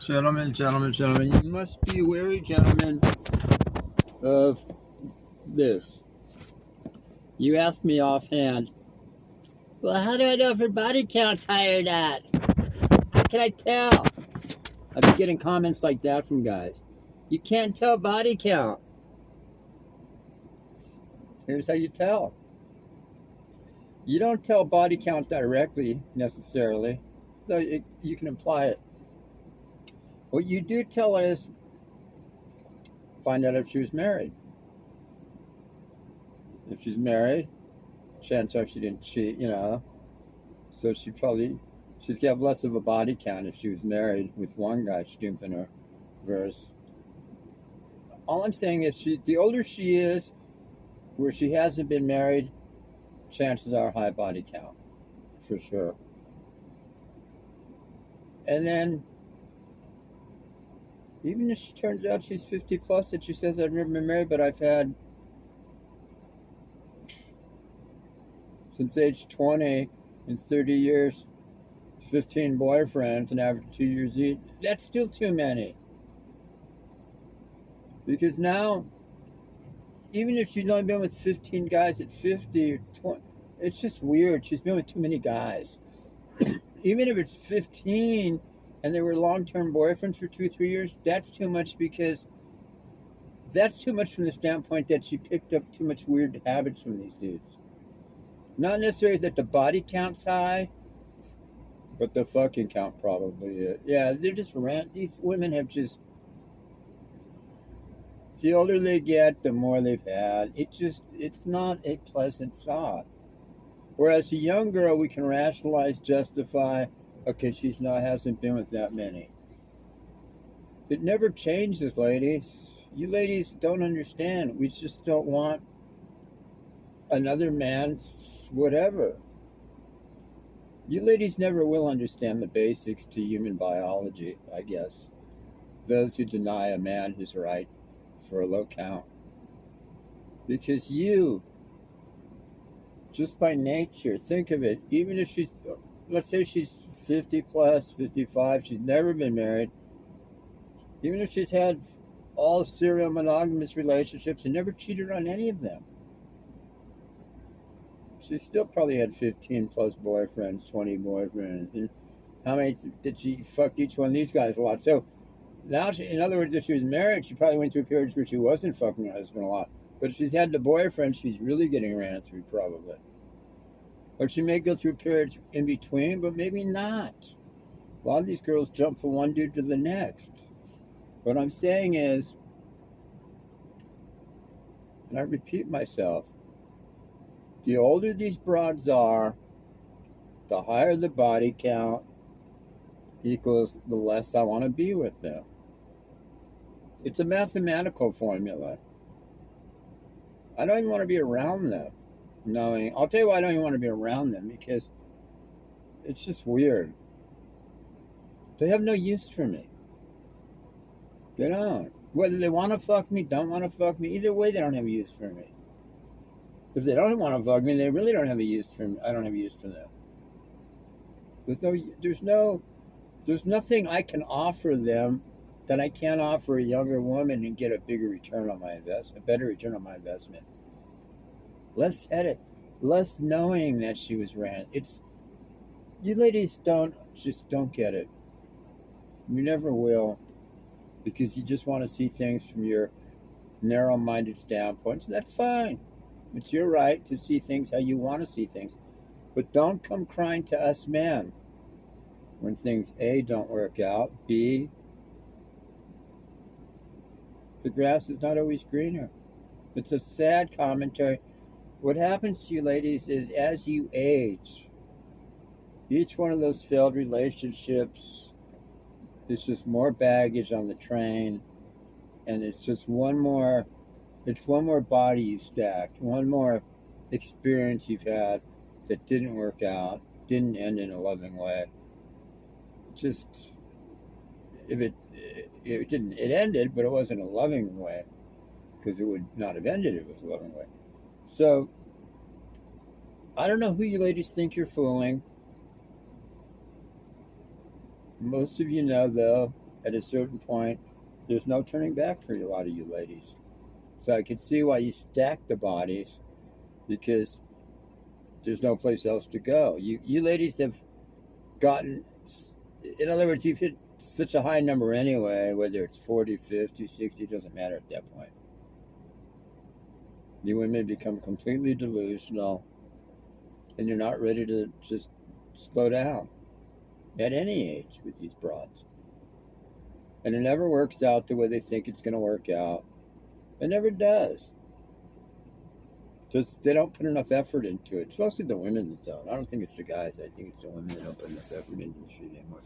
Gentlemen, you must be wary, gentlemen, of this. You asked me offhand, well, how do I know if her body count's higher or not? How can I tell? I've been getting comments like that from guys. You can't tell body count. Here's how you tell. You don't tell body count directly, necessarily, though you can imply it. What you do tell is find out if she was married. If she's married, chances are she didn't cheat, So she's gonna have less of a body count if she was married with one guy stooping her versus. All I'm saying is the older she is, where she hasn't been married, chances are high body count, for sure. And then, even if she turns out she's 50 plus, that she says, I've never been married, but I've had, since age 20, in 30 years, 15 boyfriends, and average 2 years each, that's still too many. Because now, even if she's only been with 15 guys at 50 or 20, it's just weird. She's been with too many guys. Even if it's 15 and they were long-term boyfriends for 2 or 3 years, that's too much, because that's too much from the standpoint that she picked up too much weird habits from these dudes. Not necessarily that the body count's high, but the fucking count probably is. Yeah, they're just these women have just, the older they get, the more they've had. It's not a pleasant thought. Whereas a young girl, we can rationalize, justify, okay, hasn't been with that many. It never changes, ladies. You ladies don't understand. We just don't want another man's whatever. You ladies never will understand the basics to human biology, I guess. Those who deny a man his right for a low count. Because you, just by nature, think of it, even if let's say she's 50 plus, 55, she's never been married, even if she's had all serial monogamous relationships and never cheated on any of them, she still probably had 15 plus boyfriends, 20 boyfriends, and how many did she fuck each one of these guys a lot? So now, in other words, if she was married, she probably went through periods where she wasn't fucking her husband a lot. But if she's had the boyfriend, she's really getting ran through, probably. Or she may go through periods in between, but maybe not. A lot of these girls jump from one dude to the next. What I'm saying is, and I repeat myself, the older these broads are, the higher the body count equals the less I want to be with them. It's a mathematical formula. I don't even want to be around them. I'll tell you why I don't even want to be around them, because it's just weird. They have no use for me. They don't. Whether they want to fuck me, don't want to fuck me, either way they don't have a use for me. If they don't want to fuck me, they really don't have a use for me. I don't have a use for them. There's nothing I can offer them that I can't offer a younger woman and get a bigger return on my investment, a better return on my investment. Less headed, less knowing that she was ran. You ladies don't get it. You never will, because you just want to see things from your narrow-minded standpoint. So that's fine. It's your right to see things how you want to see things. But don't come crying to us men when things, A, don't work out, B, the grass is not always greener. It's a sad commentary. What happens to you ladies is, as you age, each one of those failed relationships is just more baggage on the train, and it's just one more body you've stacked, one more experience you've had that didn't work out, didn't end in a loving way. Just, it ended, but it wasn't a loving way, because it would not have ended if it was a loving way. So, I don't know who you ladies think you're fooling. Most of you know, though, at a certain point, there's no turning back for a lot of you ladies. So I could see why you stack the bodies, because there's no place else to go. You ladies have gotten, in other words, you've hit such a high number anyway, whether it's 40, 50, 60, it doesn't matter at that point. You women become completely delusional, and you're not ready to just slow down at any age with these broads. And it never works out the way they think it's going to work out. It never does. Just they don't put enough effort into it. It's mostly the women that don't. I don't think it's the guys. I think it's the women that don't put enough effort into the shit anymore.